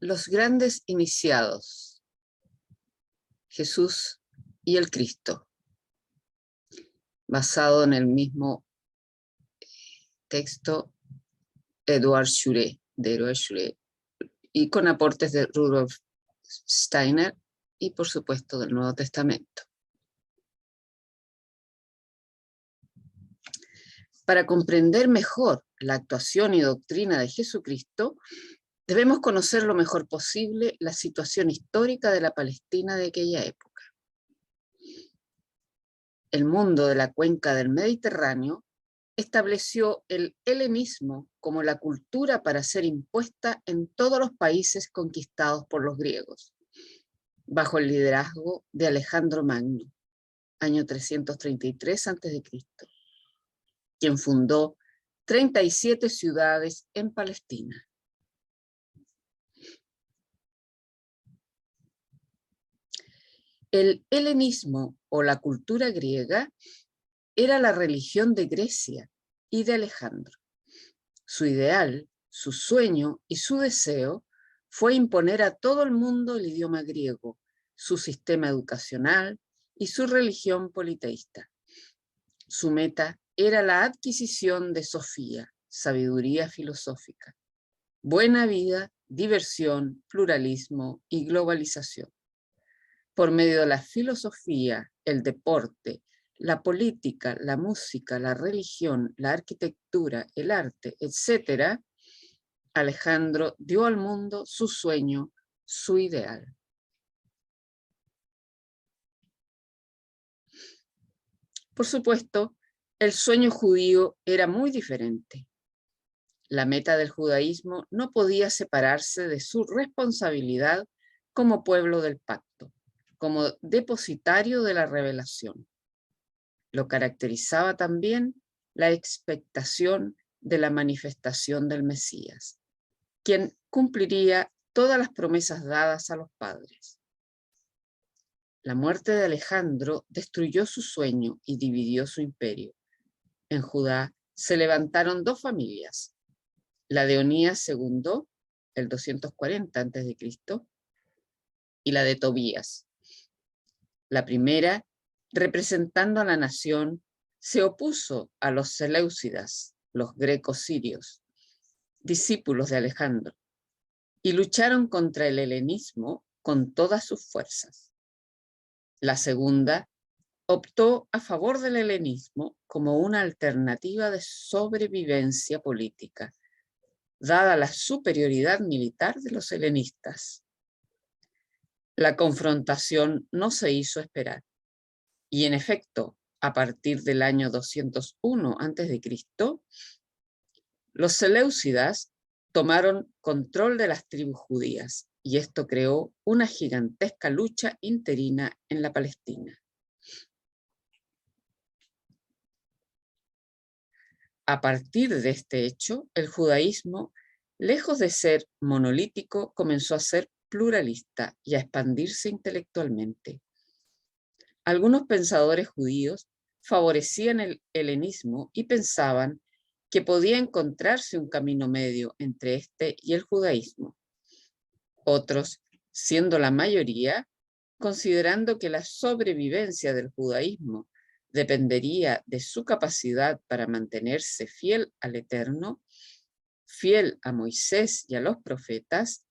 Los grandes iniciados, Jesús y el Cristo, basado en el mismo texto de Edward Schuré, y con aportes de Rudolf Steiner y por supuesto del Nuevo Testamento. Para comprender mejor la actuación y doctrina de Jesucristo, debemos conocer lo mejor posible la situación histórica de la Palestina de aquella época. El mundo de la cuenca del Mediterráneo estableció el helenismo como la cultura para ser impuesta en todos los países conquistados por los griegos, bajo el liderazgo de Alejandro Magno, año 333 a.C., quien fundó 37 ciudades en Palestina. El helenismo o la cultura griega era la religión de Grecia y de Alejandro. Su ideal, su sueño y su deseo fue imponer a todo el mundo el idioma griego, su sistema educacional y su religión politeísta. Su meta era la adquisición de sofía, sabiduría filosófica, buena vida, diversión, pluralismo y globalización. Por medio de la filosofía, el deporte, la política, la música, la religión, la arquitectura, el arte, etc., Alejandro dio al mundo su sueño, su ideal. Por supuesto, el sueño judío era muy diferente. La meta del judaísmo no podía separarse de su responsabilidad como pueblo del pacto, como depositario de la revelación. Lo caracterizaba también la expectación de la manifestación del Mesías, quien cumpliría todas las promesas dadas a los padres. La muerte de Alejandro destruyó su sueño y dividió su imperio. En Judá se levantaron dos familias, la de Onías II, el 240 a.C., y la de Tobías. La primera, representando a la nación, se opuso a los seleucidas, los grecos sirios, discípulos de Alejandro, y lucharon contra el helenismo con todas sus fuerzas. La segunda optó a favor del helenismo como una alternativa de sobrevivencia política, dada la superioridad militar de los helenistas. La confrontación no se hizo esperar, y en efecto, a partir del año 201 a.C., los seleucidas tomaron control de las tribus judías, y esto creó una gigantesca lucha interina en la Palestina. A partir de este hecho, el judaísmo, lejos de ser monolítico, comenzó a ser pluralista y a expandirse intelectualmente. Algunos pensadores judíos favorecían el helenismo y pensaban que podía encontrarse un camino medio entre este y el judaísmo. Otros, siendo la mayoría, considerando que la sobrevivencia del judaísmo dependería de su capacidad para mantenerse fiel al Eterno, fiel a Moisés y a los profetas,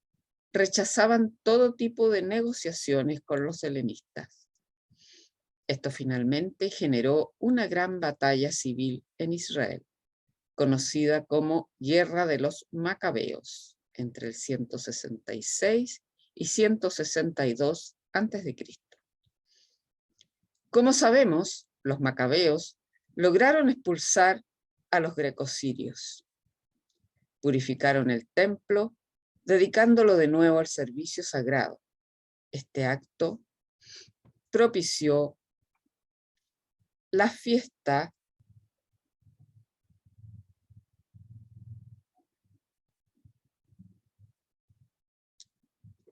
rechazaban todo tipo de negociaciones con los helenistas. Esto finalmente generó una gran batalla civil en Israel, conocida como Guerra de los Macabeos, entre el 166 y 162 a.C. Como sabemos, los macabeos lograron expulsar a los grecosirios. Purificaron el templo, dedicándolo de nuevo al servicio sagrado. Este acto propició la fiesta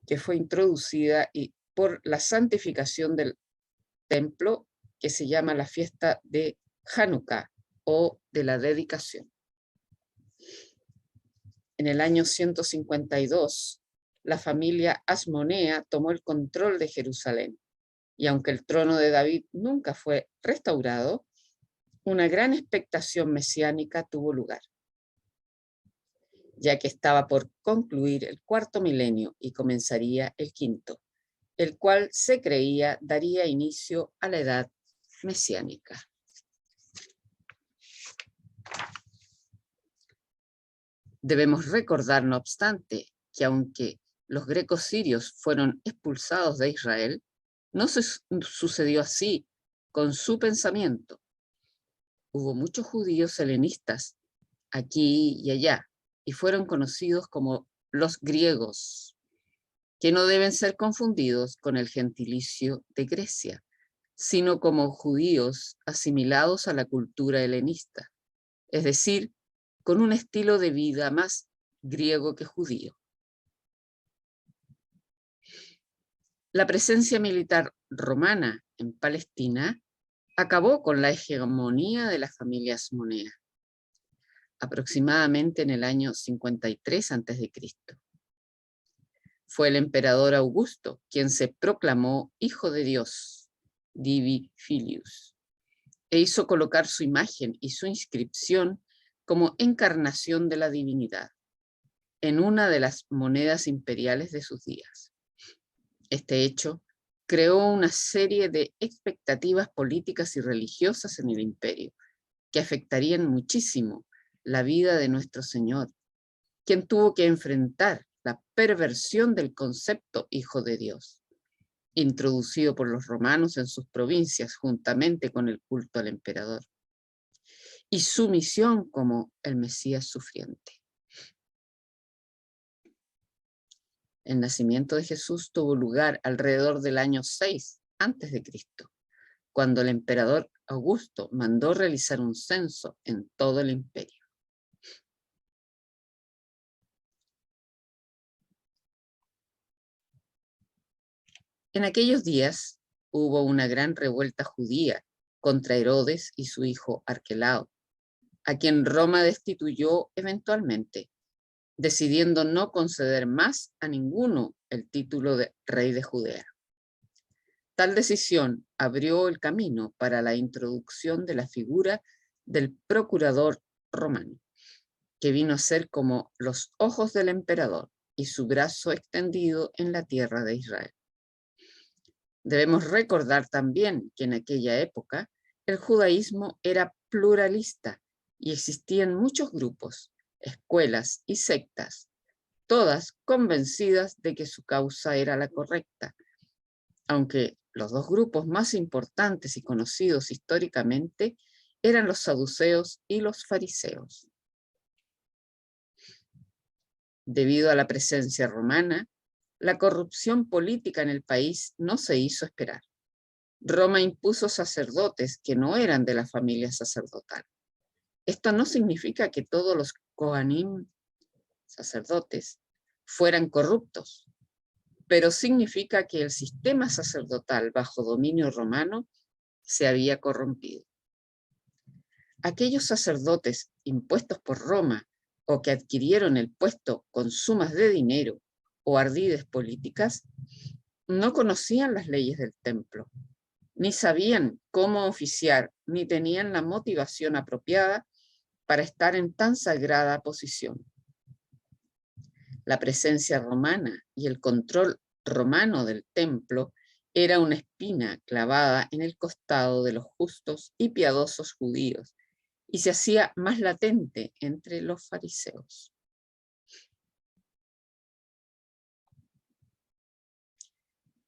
que fue introducida por la santificación del templo, que se llama la fiesta de Hanukkah o de la dedicación. En el año 152 la familia Asmonea tomó el control de Jerusalén, y aunque el trono de David nunca fue restaurado, una gran expectación mesiánica tuvo lugar, ya que estaba por concluir el cuarto milenio y comenzaría el quinto, el cual se creía daría inicio a la edad mesiánica. Debemos recordar, no obstante, que aunque los grecos sirios fueron expulsados de Israel, no sucedió así con su pensamiento. Hubo muchos judíos helenistas aquí y allá, y fueron conocidos como los griegos, que no deben ser confundidos con el gentilicio de Grecia, sino como judíos asimilados a la cultura helenista, es decir, con un estilo de vida más griego que judío. La presencia militar romana en Palestina acabó con la hegemonía de la familia Asmonea, aproximadamente en el año 53 a.C. Fue el emperador Augusto quien se proclamó hijo de Dios, Divi Filius, e hizo colocar su imagen y su inscripción como encarnación de la divinidad en una de las monedas imperiales de sus días. Este hecho creó una serie de expectativas políticas y religiosas en el imperio que afectarían muchísimo la vida de nuestro Señor, quien tuvo que enfrentar la perversión del concepto Hijo de Dios, introducido por los romanos en sus provincias juntamente con el culto al emperador, y su misión como el Mesías sufriente. El nacimiento de Jesús tuvo lugar alrededor del año 6 a.C., cuando el emperador Augusto mandó realizar un censo en todo el imperio. En aquellos días hubo una gran revuelta judía contra Herodes y su hijo Arquelao, a quien Roma destituyó eventualmente, decidiendo no conceder más a ninguno el título de rey de Judea. Tal decisión abrió el camino para la introducción de la figura del procurador romano, que vino a ser como los ojos del emperador y su brazo extendido en la tierra de Israel. Debemos recordar también que en aquella época el judaísmo era pluralista y existían muchos grupos, escuelas y sectas, todas convencidas de que su causa era la correcta, aunque los dos grupos más importantes y conocidos históricamente eran los saduceos y los fariseos. Debido a la presencia romana, la corrupción política en el país no se hizo esperar. Roma impuso sacerdotes que no eran de la familia sacerdotal. Esto no significa que todos los Kohanim, sacerdotes, fueran corruptos, pero significa que el sistema sacerdotal bajo dominio romano se había corrompido. Aquellos sacerdotes impuestos por Roma o que adquirieron el puesto con sumas de dinero o ardides políticas, no conocían las leyes del templo, ni sabían cómo oficiar, ni tenían la motivación apropiada para estar en tan sagrada posición. La presencia romana y el control romano del templo era una espina clavada en el costado de los justos y piadosos judíos y se hacía más latente entre los fariseos.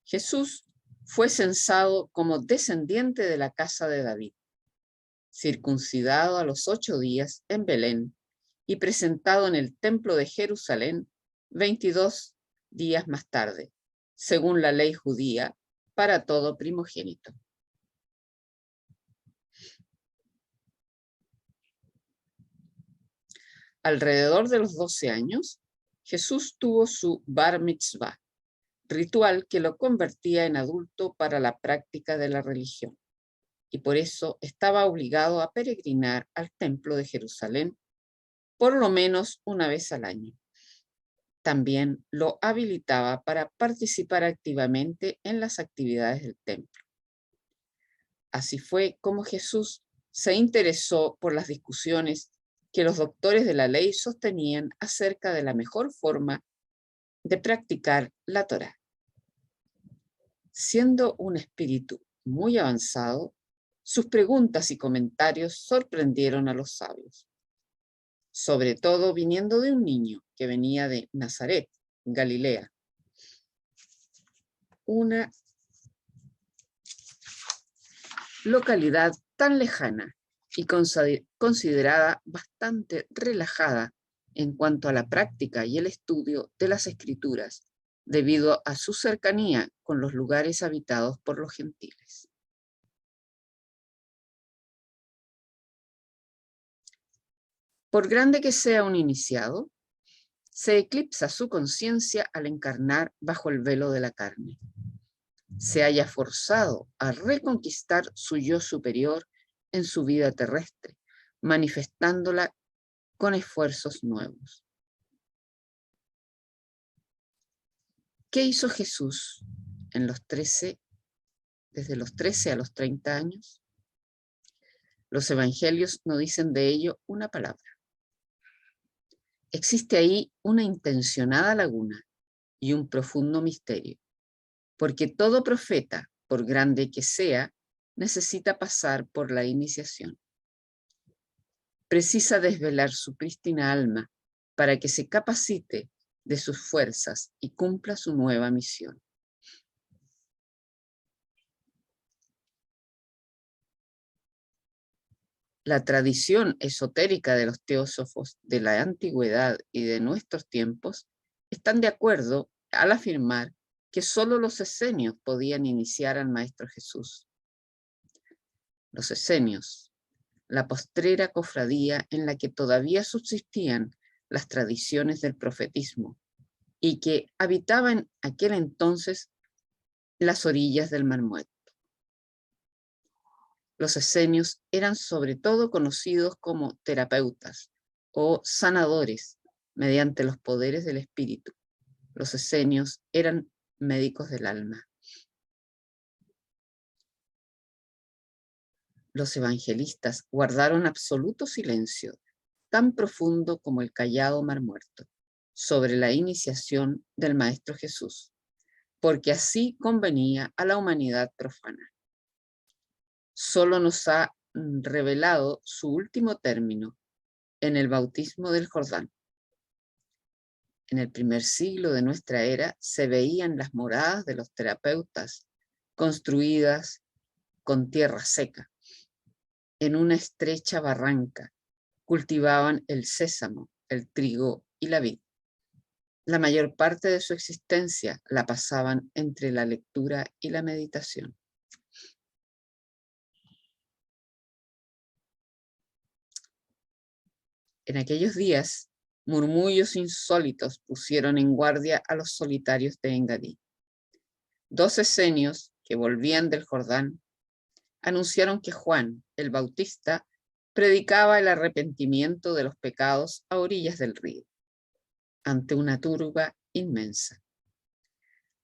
Jesús fue censado como descendiente de la casa de David, circuncidado a los 8 días en Belén y presentado en el templo de Jerusalén 22 días más tarde, según la ley judía, para todo primogénito. Alrededor de los 12 años, Jesús tuvo su bar mitzvah, ritual que lo convertía en adulto para la práctica de la religión, y por eso estaba obligado a peregrinar al templo de Jerusalén por lo menos una vez al año. también lo habilitaba para participar activamente en las actividades del templo. Así fue como Jesús se interesó por las discusiones que los doctores de la ley sostenían acerca de la mejor forma de practicar la Torá. Siendo un espíritu muy avanzado, sus preguntas y comentarios sorprendieron a los sabios, sobre todo viniendo de un niño que venía de Nazaret, Galilea, una localidad tan lejana y considerada bastante relajada en cuanto a la práctica y el estudio de las escrituras, debido a su cercanía con los lugares habitados por los gentiles. Por grande que sea un iniciado, se eclipsa su conciencia al encarnar bajo el velo de la carne. Se halla forzado a reconquistar su yo superior en su vida terrestre, manifestándola con esfuerzos nuevos. ¿Qué hizo Jesús desde los 13 a los 30 años? Los evangelios no dicen de ello una palabra. Existe ahí una intencionada laguna y un profundo misterio, porque todo profeta, por grande que sea, necesita pasar por la iniciación. Precisa desvelar su prístina alma para que se capacite de sus fuerzas y cumpla su nueva misión. La tradición esotérica de los teósofos de la antigüedad y de nuestros tiempos están de acuerdo al afirmar que solo los esenios podían iniciar al Maestro Jesús. Los esenios, la postrera cofradía en la que todavía subsistían las tradiciones del profetismo y que habitaba en aquel entonces las orillas del Mar Muerto. Los esenios eran sobre todo conocidos como terapeutas o sanadores mediante los poderes del espíritu. Los esenios eran médicos del alma. Los evangelistas guardaron absoluto silencio, tan profundo como el callado Mar Muerto, sobre la iniciación del Maestro Jesús, porque así convenía a la humanidad profana. Solo nos ha revelado su último término en el bautismo del Jordán. En el primer siglo de nuestra era se veían las moradas de los terapeutas construidas con tierra seca. En una estrecha barranca cultivaban el sésamo, el trigo y la vid. La mayor parte de su existencia la pasaban entre la lectura y la meditación. En aquellos días, murmullos insólitos pusieron en guardia a los solitarios de Engadí. 2 esenios que volvían del Jordán anunciaron que Juan, el Bautista, predicaba el arrepentimiento de los pecados a orillas del río, ante una turba inmensa.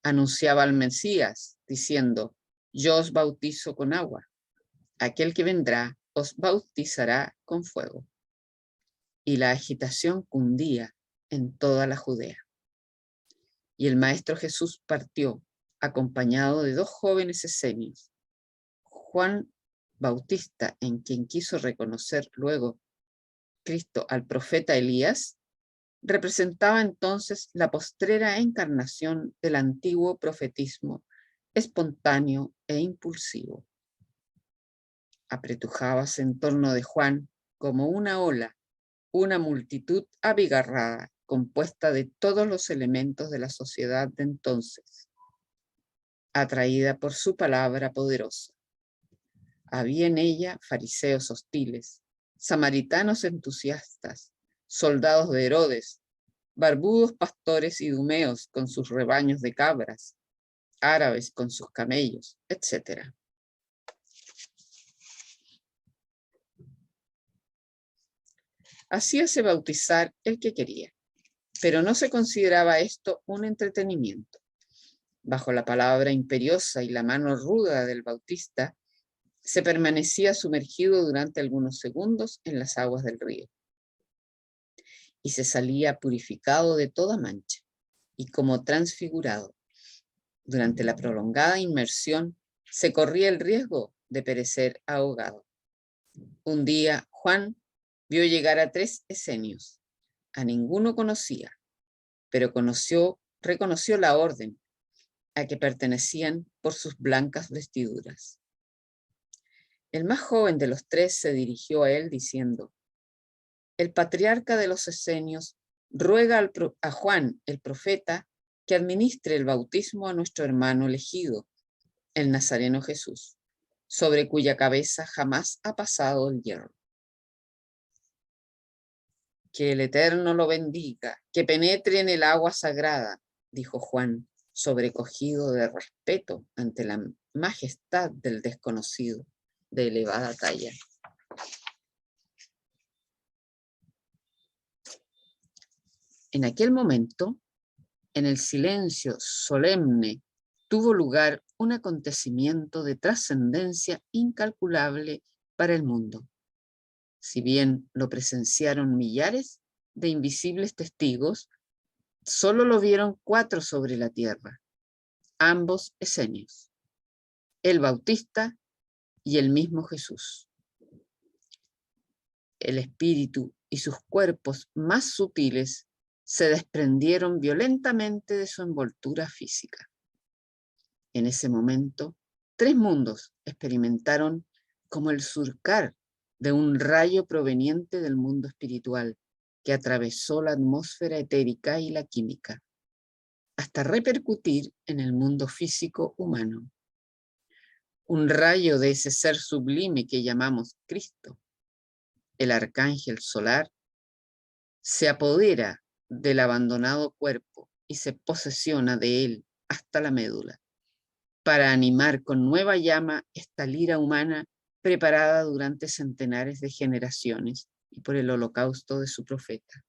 Anunciaba al Mesías, diciendo: yo os bautizo con agua, aquel que vendrá os bautizará con fuego. Y la agitación cundía en toda la Judea. Y el Maestro Jesús partió, acompañado de 2 jóvenes esenios, Juan Bautista, en quien quiso reconocer luego Cristo al profeta Elías, representaba entonces la postrera encarnación del antiguo profetismo espontáneo e impulsivo. Apretujábase en torno de Juan como una ola, una multitud abigarrada, compuesta de todos los elementos de la sociedad de entonces, atraída por su palabra poderosa. Había en ella fariseos hostiles, samaritanos entusiastas, soldados de Herodes, barbudos pastores idumeos con sus rebaños de cabras, árabes con sus camellos, etc. Hacíase bautizar el que quería. Pero no se consideraba esto un entretenimiento. Bajo la palabra imperiosa y la mano ruda del Bautista, se permanecía sumergido durante algunos segundos en las aguas del río y se salía purificado de toda mancha y como transfigurado. Durante la prolongada inmersión se corría el riesgo de perecer ahogado. Un día Juan vio llegar a 3 esenios. A ninguno conocía, pero reconoció la orden a que pertenecían por sus blancas vestiduras. El más joven de los 3 se dirigió a él diciendo: el patriarca de los esenios ruega a Juan, el profeta, que administre el bautismo a nuestro hermano elegido, el nazareno Jesús, sobre cuya cabeza jamás ha pasado el hierro. Que el Eterno lo bendiga, que penetre en el agua sagrada, dijo Juan, sobrecogido de respeto ante la majestad del desconocido de elevada talla. En aquel momento, en el silencio solemne, tuvo lugar un acontecimiento de trascendencia incalculable para el mundo. Si bien lo presenciaron millares de invisibles testigos, solo lo vieron 4 sobre la tierra, ambos esenios, el Bautista y el mismo Jesús. El espíritu y sus cuerpos más sutiles se desprendieron violentamente de su envoltura física. En ese momento, 3 mundos experimentaron como el surcar de un rayo proveniente del mundo espiritual que atravesó la atmósfera etérica y la química, hasta repercutir en el mundo físico humano. Un rayo de ese ser sublime que llamamos Cristo, el arcángel solar, se apodera del abandonado cuerpo y se posesiona de él hasta la médula, para animar con nueva llama esta lira humana preparada durante centenares de generaciones y por el holocausto de su profeta.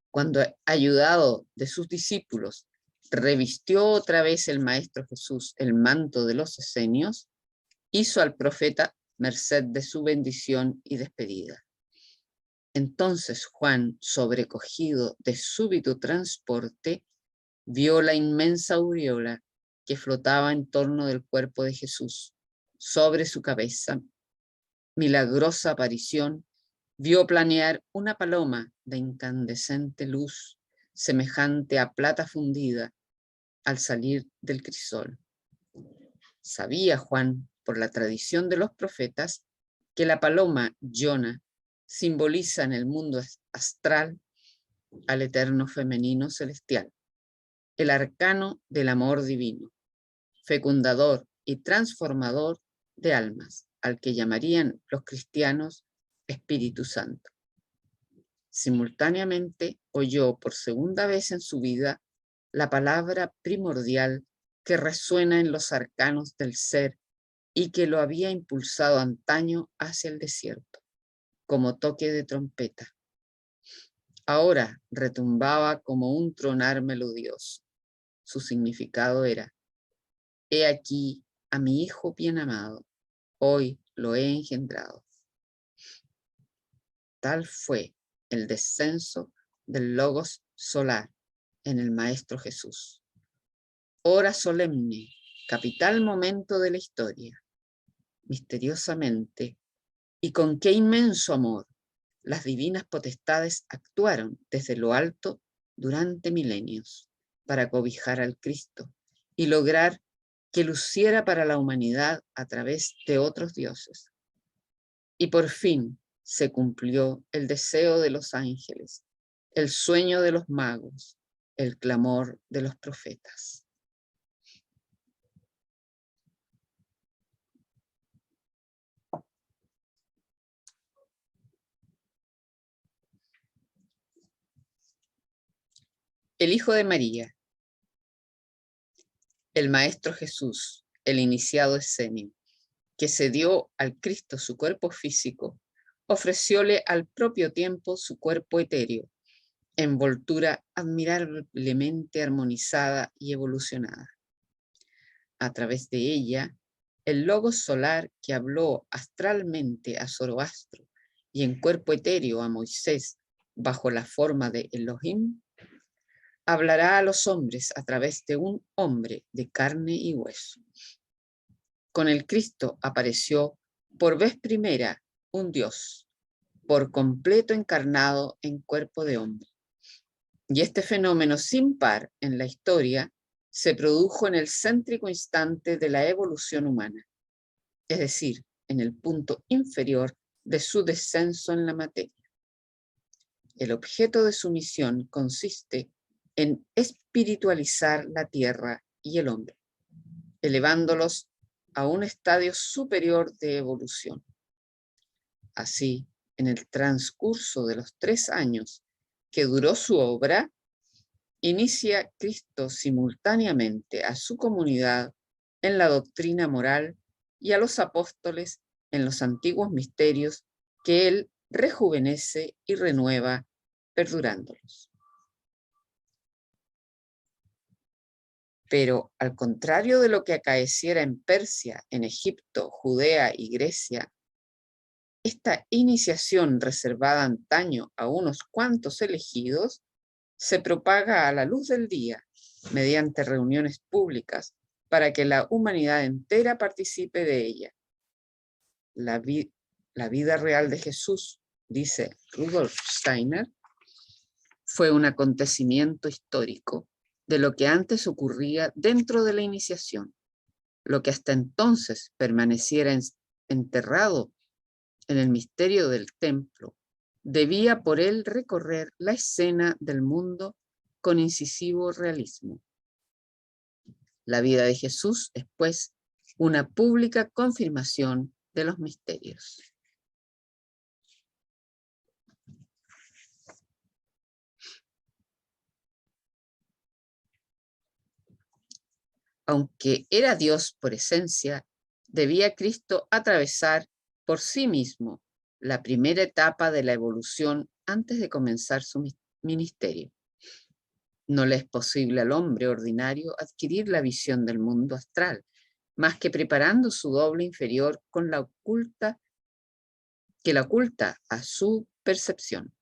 Cuando, ayudado de sus discípulos, revistió otra vez el Maestro Jesús el manto de los esenios, hizo al profeta merced de su bendición y despedida. Entonces Juan, sobrecogido de súbito transporte, vio la inmensa aureola que flotaba en torno del cuerpo de Jesús. Sobre su cabeza, milagrosa aparición, vio planear una paloma de incandescente luz, semejante a plata fundida al salir del crisol. Sabía Juan, por la tradición de los profetas, que la paloma Yona simboliza en el mundo astral al eterno femenino celestial, el arcano del amor divino, fecundador y transformador de almas, al que llamarían los cristianos Espíritu Santo. Simultáneamente oyó por segunda vez en su vida la palabra primordial que resuena en los arcanos del ser y que lo había impulsado antaño hacia el desierto, como toque de trompeta. Ahora retumbaba como un tronar melodioso. Su significado era: he aquí a mi hijo bien amado, hoy lo he engendrado. Tal fue el descenso del Logos solar en el Maestro Jesús. Hora solemne, capital momento de la historia. Misteriosamente, y con qué inmenso amor, las divinas potestades actuaron desde lo alto durante milenios para cobijar al Cristo y lograr que luciera para la humanidad a través de otros dioses. Y por fin se cumplió el deseo de los ángeles, el sueño de los magos, el clamor de los profetas. El Hijo de María, el Maestro Jesús, el iniciado escenio, que se dio al Cristo su cuerpo físico, ofrecióle al propio tiempo su cuerpo etéreo, envoltura admirablemente armonizada y evolucionada. A través de ella, el logos solar que habló astralmente a Zoroastro y en cuerpo etéreo a Moisés bajo la forma de Elohim, hablará a los hombres a través de un hombre de carne y hueso. Con el Cristo apareció por vez primera un Dios, por completo encarnado en cuerpo de hombre. Y este fenómeno sin par en la historia se produjo en el céntrico instante de la evolución humana, es decir, en el punto inferior de su descenso en la materia. El objeto de su misión consiste en espiritualizar la tierra y el hombre, elevándolos a un estadio superior de evolución. Así, en el transcurso de los 3 años que duró su obra, inicia Cristo simultáneamente a su comunidad en la doctrina moral y a los apóstoles en los antiguos misterios que él rejuvenece y renueva, perdurándolos. Pero al contrario de lo que acaeciera en Persia, en Egipto, Judea y Grecia, esta iniciación reservada antaño a unos cuantos elegidos se propaga a la luz del día mediante reuniones públicas para que la humanidad entera participe de ella. La vida real de Jesús, dice Rudolf Steiner, fue un acontecimiento histórico de lo que antes ocurría dentro de la iniciación. Lo que hasta entonces permaneciera enterrado en el misterio del templo, debía por él recorrer la escena del mundo con incisivo realismo. La vida de Jesús es, pues, una pública confirmación de los misterios. Aunque era Dios por esencia, debía Cristo atravesar por sí mismo la primera etapa de la evolución antes de comenzar su ministerio. No le es posible al hombre ordinario adquirir la visión del mundo astral, más que preparando su doble inferior con la oculta a su percepción.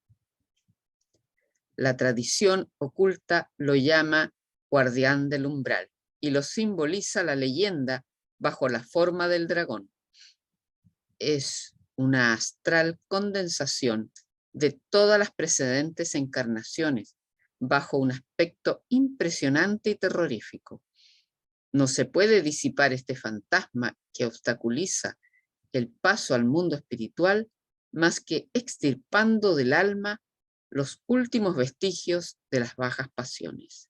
La tradición oculta lo llama guardián del umbral y lo simboliza la leyenda bajo la forma del dragón. Es una astral condensación de todas las precedentes encarnaciones bajo un aspecto impresionante y terrorífico. No se puede disipar este fantasma que obstaculiza el paso al mundo espiritual más que extirpando del alma los últimos vestigios de las bajas pasiones.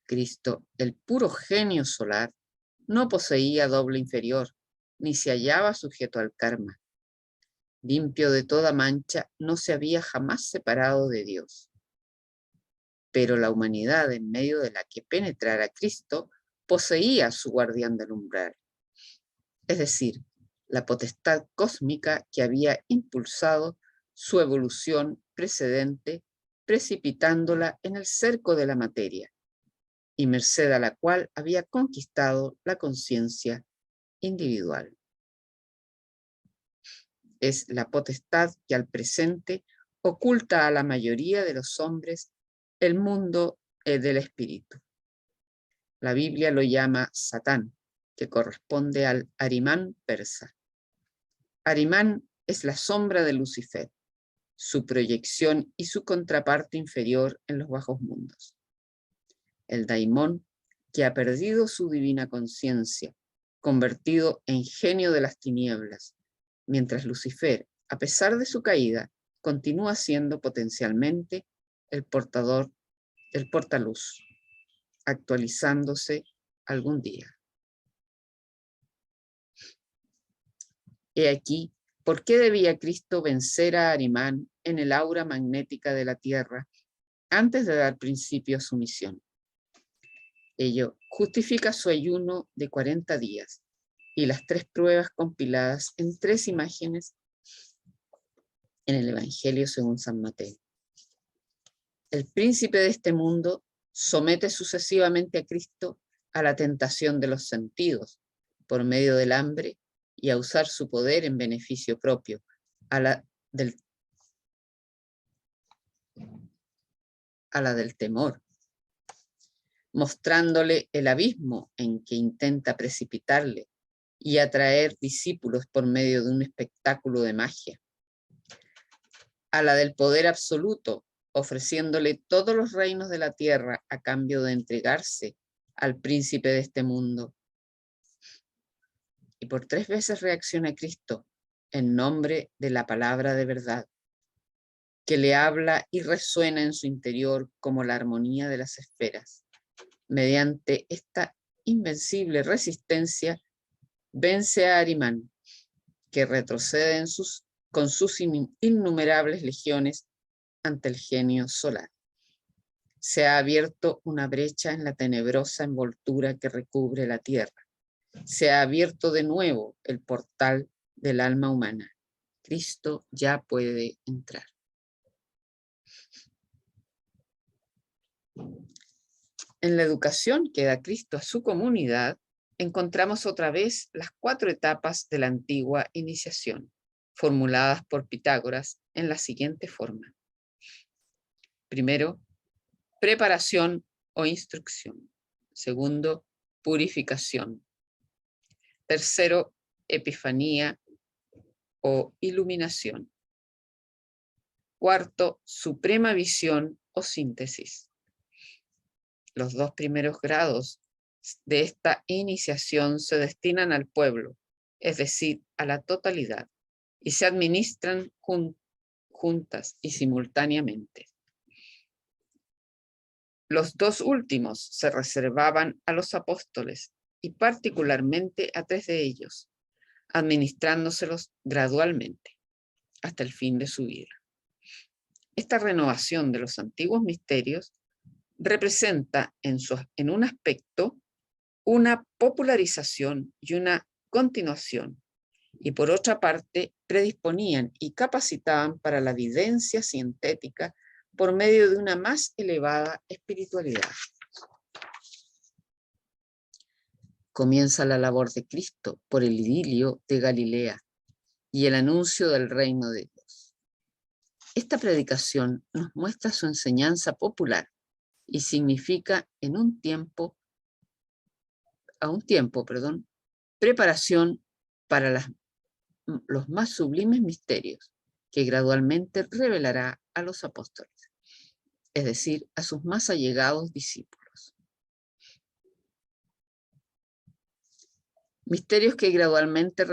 Cristo, el puro genio solar, no poseía doble inferior, ni se hallaba sujeto al karma. Limpio de toda mancha, no se había jamás separado de Dios. Pero la humanidad en medio de la que penetrara Cristo poseía su guardián del umbral, es decir, la potestad cósmica que había impulsado su evolución precedente, precipitándola en el cerco de la materia, y merced a la cual había conquistado la conciencia individual. Es la potestad que al presente oculta a la mayoría de los hombres el mundo del espíritu. La Biblia lo llama Satán, que corresponde al Arimán persa. Arimán es la sombra de Lucifer, su proyección y su contraparte inferior en los bajos mundos. El daimón, que ha perdido su divina conciencia, convertido en genio de las tinieblas, mientras Lucifer, a pesar de su caída, continúa siendo potencialmente el portaluz, actualizándose algún día. He aquí por qué debía Cristo vencer a Arimán en el aura magnética de la Tierra antes de dar principio a su misión. Ello justifica su ayuno de 40 días y las 3 pruebas compiladas en 3 imágenes en el Evangelio según San Mateo. El príncipe de este mundo somete sucesivamente a Cristo a la tentación de los sentidos por medio del hambre y a usar su poder en beneficio propio, a la del temor, mostrándole el abismo en que intenta precipitarle y atraer discípulos por medio de un espectáculo de magia, a la del poder absoluto, ofreciéndole todos los reinos de la tierra a cambio de entregarse al príncipe de este mundo. Y por 3 veces reacciona Cristo en nombre de la palabra de verdad, que le habla y resuena en su interior como la armonía de las esferas. Mediante esta invencible resistencia, vence a Arimán, que retrocede con sus innumerables legiones ante el genio solar. Se ha abierto una brecha en la tenebrosa envoltura que recubre la tierra. Se ha abierto de nuevo el portal del alma humana. Cristo ya puede entrar. En la educación que da Cristo a su comunidad, encontramos otra vez las 4 etapas de la antigua iniciación, formuladas por Pitágoras en la siguiente forma. Primero, preparación o instrucción. Segundo, purificación. Tercero, epifanía o iluminación. Cuarto, suprema visión o síntesis. Los 2 primeros grados de esta iniciación se destinan al pueblo, es decir, a la totalidad, y se administran juntas y simultáneamente. Los 2 últimos se reservaban a los apóstoles y particularmente a 3 de ellos, administrándoselos gradualmente hasta el fin de su vida. Esta renovación de los antiguos misterios representa en un aspecto una popularización y una continuación, y por otra parte predisponían y capacitaban para la vivencia sintética por medio de una más elevada espiritualidad. Comienza la labor de Cristo por el idilio de Galilea y el anuncio del reino de Dios. Esta predicación nos muestra su enseñanza popular y significa preparación para los más sublimes misterios que gradualmente revelará a los apóstoles, es decir, a sus más allegados discípulos. Misterios que gradualmente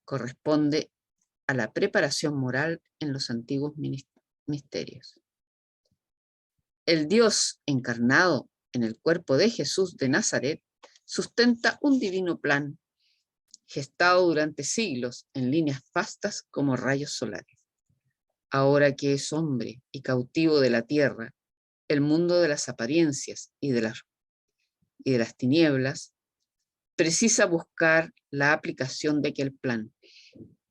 corresponde a la preparación moral en los antiguos misterios. El Dios encarnado en el cuerpo de Jesús de Nazaret sustenta un divino plan gestado durante siglos en líneas vastas como rayos solares. Ahora que es hombre y cautivo de la tierra, el mundo de las apariencias y de las tinieblas, precisa buscar la aplicación de aquel plan,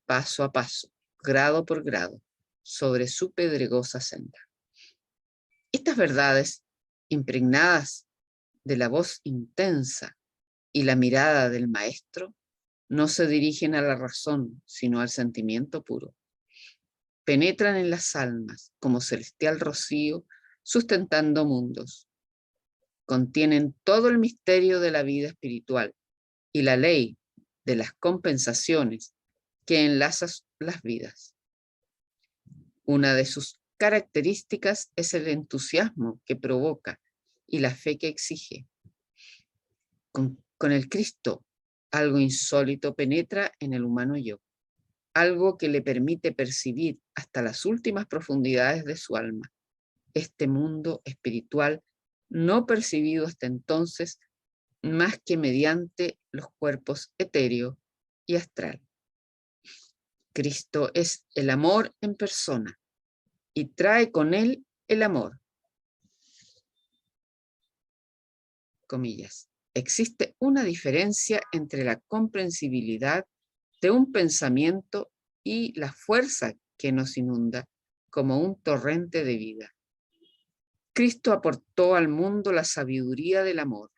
paso a paso, grado por grado, sobre su pedregosa senda. Estas verdades, impregnadas de la voz intensa y la mirada del maestro, no se dirigen a la razón, sino al sentimiento puro. Penetran en las almas como celestial rocío, sustentando mundos. Contienen todo el misterio de la vida espiritual y la ley de las compensaciones que enlaza las vidas. Una de sus características es el entusiasmo que provoca y la fe que exige. Con el Cristo, algo insólito penetra en el humano yo, algo que le permite percibir hasta las últimas profundidades de su alma, este mundo espiritual no percibido hasta entonces más que mediante los cuerpos etéreo y astral. Cristo es el amor en persona y trae con él el amor. comillas, existe una diferencia entre la comprensibilidad de un pensamiento y la fuerza que nos inunda como un torrente de vida. Cristo aportó al mundo la sabiduría del amor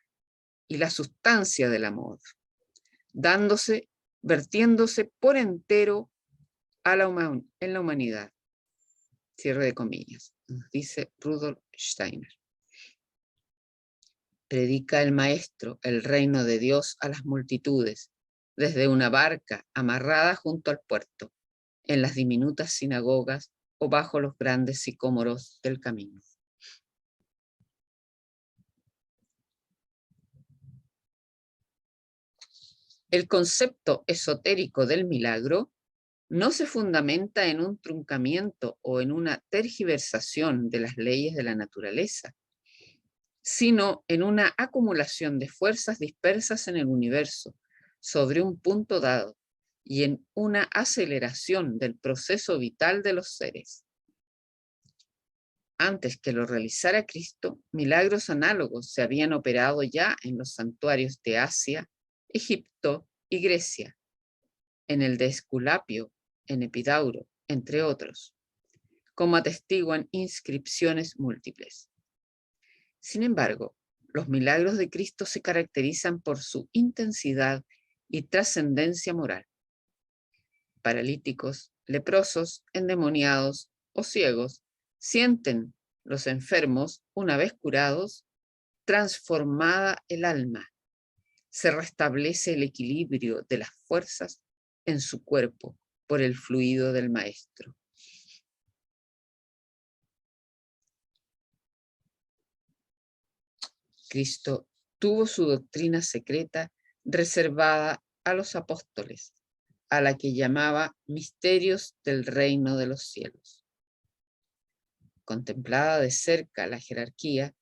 y la sustancia del amor, vertiéndose por entero en la humanidad. Cierre de comillas, nos dice Rudolf Steiner. Predica el Maestro el reino de Dios a las multitudes, desde una barca amarrada junto al puerto, en las diminutas sinagogas o bajo los grandes sicómoros del camino. El concepto esotérico del milagro no se fundamenta en un truncamiento o en una tergiversación de las leyes de la naturaleza, sino en una acumulación de fuerzas dispersas en el universo sobre un punto dado y en una aceleración del proceso vital de los seres. Antes que lo realizara Cristo, milagros análogos se habían operado ya en los santuarios de Asia, Egipto y Grecia, en el de Esculapio, en Epidauro, entre otros, como atestiguan inscripciones múltiples. Sin embargo, los milagros de Cristo se caracterizan por su intensidad y trascendencia moral. Paralíticos, leprosos, endemoniados o ciegos sienten los enfermos, una vez curados, transformada el alma. Se restablece el equilibrio de las fuerzas en su cuerpo por el fluido del Maestro. Cristo tuvo su doctrina secreta reservada a los apóstoles, a la que llamaba misterios del reino de los cielos. Contemplada de cerca la jerarquía,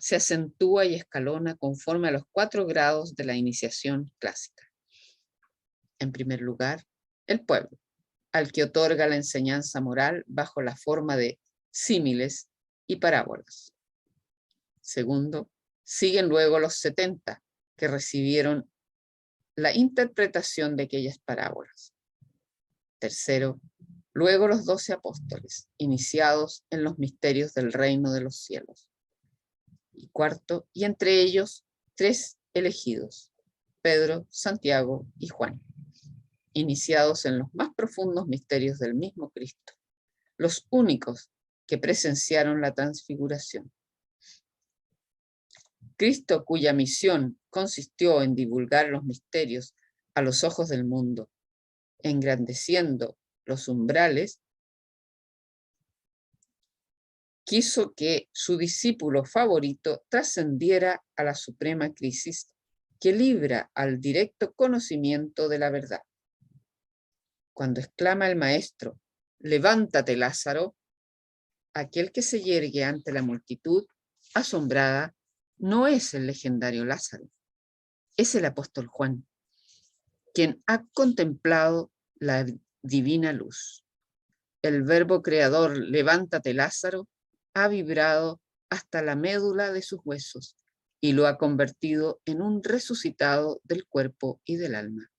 se acentúa y escalona conforme a los 4 grados de la iniciación clásica. En primer lugar, el pueblo, al que otorga la enseñanza moral bajo la forma de símiles y parábolas. Segundo, siguen luego los 70, que recibieron la interpretación de aquellas parábolas. Tercero, luego los 12 apóstoles, iniciados en los misterios del reino de los cielos. Y cuarto, y entre ellos 3 elegidos, Pedro, Santiago y Juan, iniciados en los más profundos misterios del mismo Cristo, los únicos que presenciaron la transfiguración. Cristo, cuya misión consistió en divulgar los misterios a los ojos del mundo, engrandeciendo los umbrales, quiso que su discípulo favorito trascendiera a la suprema crisis que libra al directo conocimiento de la verdad. Cuando exclama el Maestro, «Levántate, Lázaro», aquel que se yergue ante la multitud asombrada no es el legendario Lázaro, es el apóstol Juan, quien ha contemplado la divina luz. El verbo creador, «Levántate, Lázaro», ha vibrado hasta la médula de sus huesos y lo ha convertido en un resucitado del cuerpo y del alma.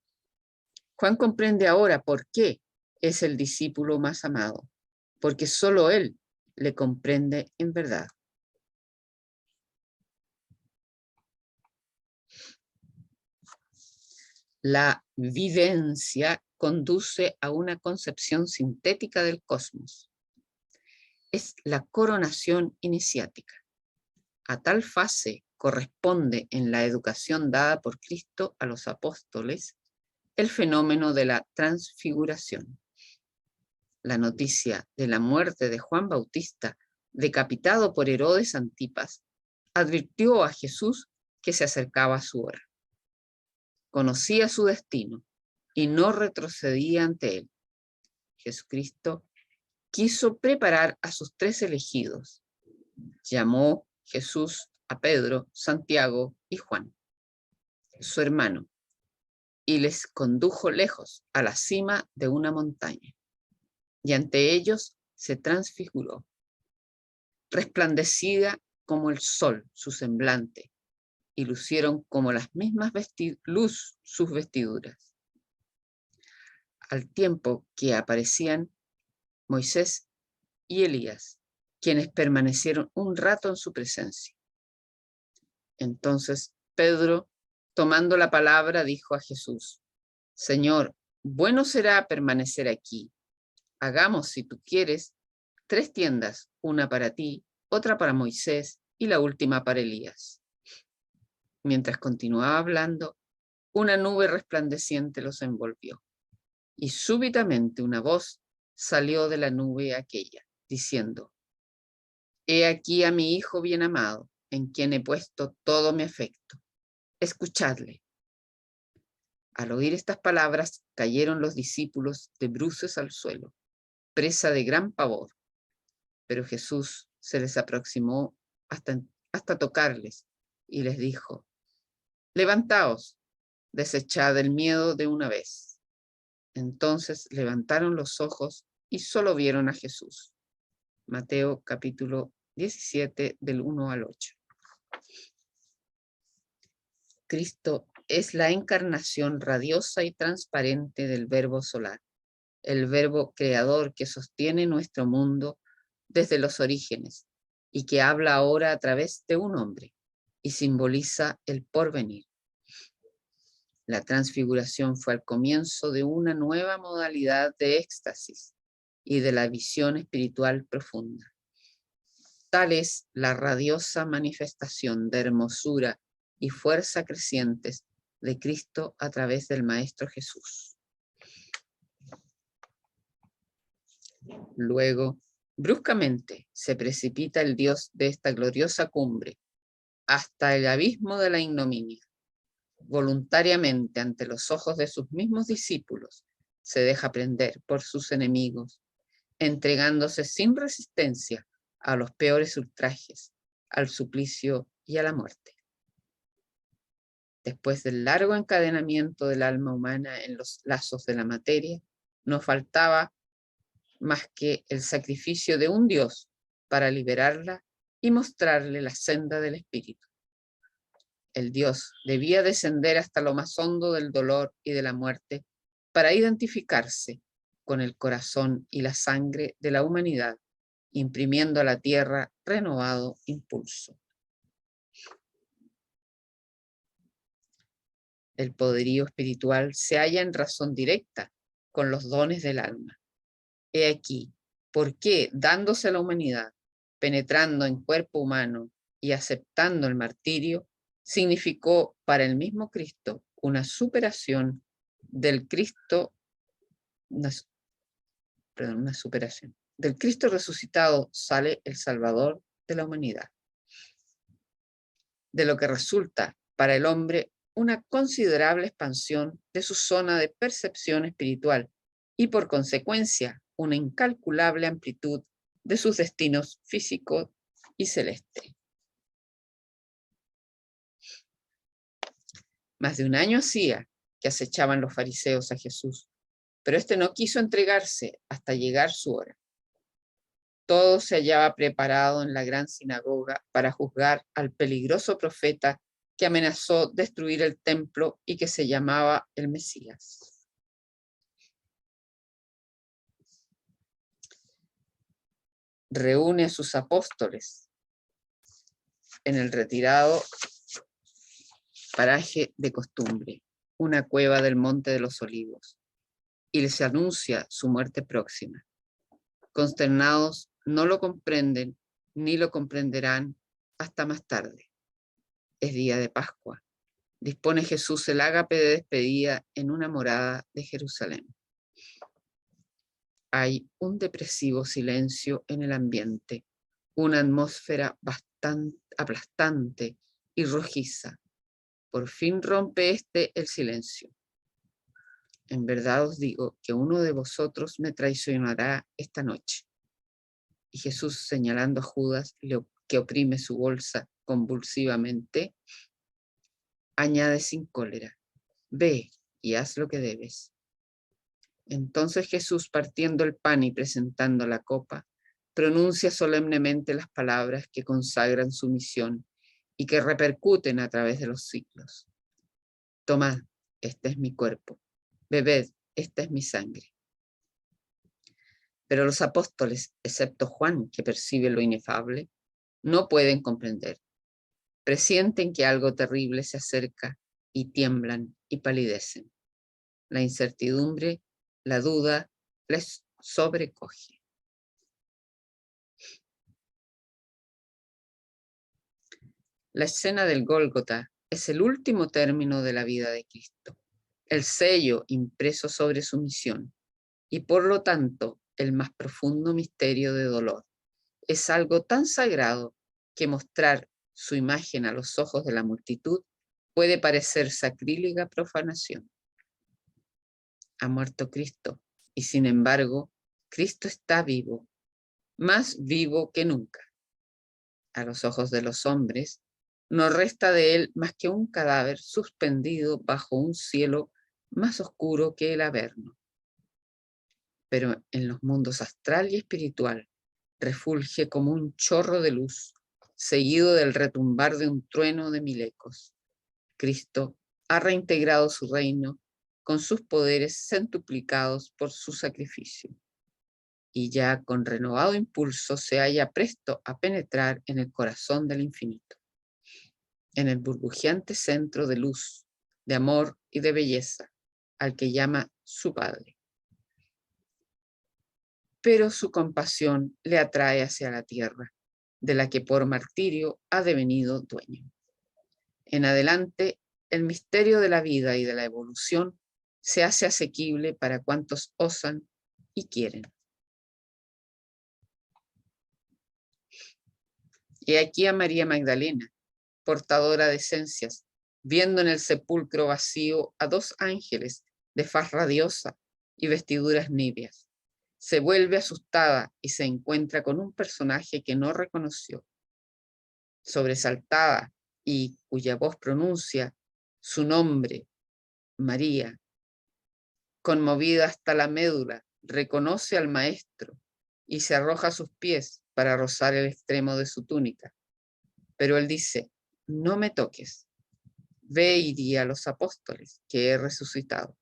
Juan comprende ahora por qué es el discípulo más amado, porque solo él le comprende en verdad. La vivencia conduce a una concepción sintética del cosmos. Es la coronación iniciática. A tal fase corresponde en la educación dada por Cristo a los apóstoles el fenómeno de la transfiguración. La noticia de la muerte de Juan Bautista, decapitado por Herodes Antipas, advirtió a Jesús que se acercaba a su hora. Conocía su destino y no retrocedía ante él. Jesucristo quiso preparar a sus 3 elegidos. Llamó Jesús a Pedro, Santiago y Juan, su hermano, y les condujo lejos a la cima de una montaña. Y ante ellos se transfiguró. Resplandecida como el sol su semblante, y lucieron como las mismas luz sus vestiduras. Al tiempo que aparecían Moisés y Elías, quienes permanecieron un rato en su presencia. Entonces Pedro, tomando la palabra, dijo a Jesús: Señor, bueno será permanecer aquí. Hagamos, si tú quieres, 3 tiendas, una para ti, otra para Moisés y la última para Elías. Mientras continuaba hablando, una nube resplandeciente los envolvió, y súbitamente una voz salió de la nube aquella, diciendo: He aquí a mi Hijo bien amado, en quien he puesto todo mi afecto. Escuchadle. Al oír estas palabras, cayeron los discípulos de bruces al suelo, presa de gran pavor. Pero Jesús se les aproximó hasta tocarles y les dijo: Levantaos, desechad el miedo de una vez. Entonces levantaron los ojos y solo vieron a Jesús. Mateo capítulo 17 del 1 al 8. Cristo es la encarnación radiosa y transparente del Verbo solar, el Verbo creador que sostiene nuestro mundo desde los orígenes y que habla ahora a través de un hombre y simboliza el porvenir. La transfiguración fue el comienzo de una nueva modalidad de éxtasis y de la visión espiritual profunda. Tal es la radiosa manifestación de hermosura y fuerza crecientes de Cristo a través del Maestro Jesús. Luego, bruscamente, se precipita el Dios de esta gloriosa cumbre hasta el abismo de la ignominia. Voluntariamente, ante los ojos de sus mismos discípulos, se deja prender por sus enemigos, entregándose sin resistencia a los peores ultrajes, al suplicio y a la muerte. Después del largo encadenamiento del alma humana en los lazos de la materia, no faltaba más que el sacrificio de un Dios para liberarla y mostrarle la senda del espíritu. El Dios debía descender hasta lo más hondo del dolor y de la muerte para identificarse con el corazón y la sangre de la humanidad, imprimiendo a la tierra renovado impulso. El poderío espiritual se halla en razón directa con los dones del alma. He aquí, por qué, dándose a la humanidad, penetrando en cuerpo humano y aceptando el martirio, significó para el mismo Cristo una superación del Cristo, una superación. Del Cristo resucitado sale el Salvador de la humanidad. De lo que resulta para el hombre una considerable expansión de su zona de percepción espiritual y por consecuencia una incalculable amplitud de sus destinos físico y celeste. Más de un año hacía que acechaban los fariseos a Jesús, pero éste no quiso entregarse hasta llegar su hora. Todo se hallaba preparado en la gran sinagoga para juzgar al peligroso profeta que amenazó destruir el templo y que se llamaba el Mesías. Reúne a sus apóstoles en el retirado paraje de costumbre, una cueva del Monte de los Olivos, y les anuncia su muerte próxima. Consternados, no lo comprenden ni lo comprenderán hasta más tarde. Es día de Pascua. Dispone Jesús el ágape de despedida en una morada de Jerusalén. Hay un depresivo silencio en el ambiente, una atmósfera bastante aplastante y rojiza. Por fin rompe el silencio. En verdad os digo que uno de vosotros me traicionará esta noche. Y Jesús, señalando a Judas, que oprime su bolsa convulsivamente, añade sin cólera: ve y haz lo que debes. Entonces Jesús, partiendo el pan y presentando la copa, pronuncia solemnemente las palabras que consagran su misión y que repercuten a través de los siglos. Tomad, este es mi cuerpo. Bebed, esta es mi sangre. Pero los apóstoles, excepto Juan, que percibe lo inefable, no pueden comprender. Presienten que algo terrible se acerca y tiemblan y palidecen. La incertidumbre, la duda, les sobrecoge. La escena del Gólgota es el último término de la vida de Cristo, el sello impreso sobre su misión y por lo tanto el más profundo misterio de dolor. Es algo tan sagrado que mostrar su imagen a los ojos de la multitud puede parecer sacrílega profanación. Ha muerto Cristo y sin embargo Cristo está vivo, más vivo que nunca. A los ojos de los hombres, no resta de él más que un cadáver suspendido bajo un cielo más oscuro que el averno. Pero en los mundos astral y espiritual refulge como un chorro de luz, seguido del retumbar de un trueno de 1000 ecos. Cristo ha reintegrado su reino con sus poderes centuplicados por su sacrificio, y ya con renovado impulso se halla presto a penetrar en el corazón del infinito, en el burbujeante centro de luz, de amor y de belleza, al que llama su Padre. Pero su compasión le atrae hacia la tierra, de la que por martirio ha devenido dueño. En adelante, el misterio de la vida y de la evolución se hace asequible para cuantos osan y quieren. He aquí a María Magdalena, portadora de esencias, viendo en el sepulcro vacío a 2 ángeles de faz radiosa y vestiduras niveas. Se vuelve asustada y se encuentra con un personaje que no reconoció. Sobresaltada y cuya voz pronuncia su nombre, María, conmovida hasta la médula, reconoce al maestro y se arroja a sus pies para rozar el extremo de su túnica. Pero él dice: no me toques, ve y di a los apóstoles que he resucitado.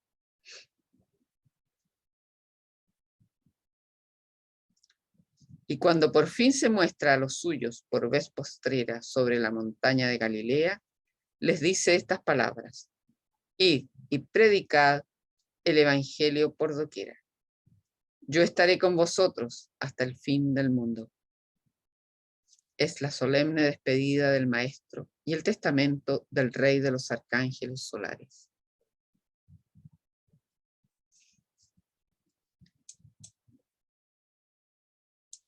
Y cuando por fin se muestra a los suyos por vez postrera sobre la montaña de Galilea, les dice estas palabras: id y predicad el evangelio por doquiera. Yo estaré con vosotros hasta el fin del mundo. Es la solemne despedida del Maestro y el testamento del Rey de los Arcángeles Solares.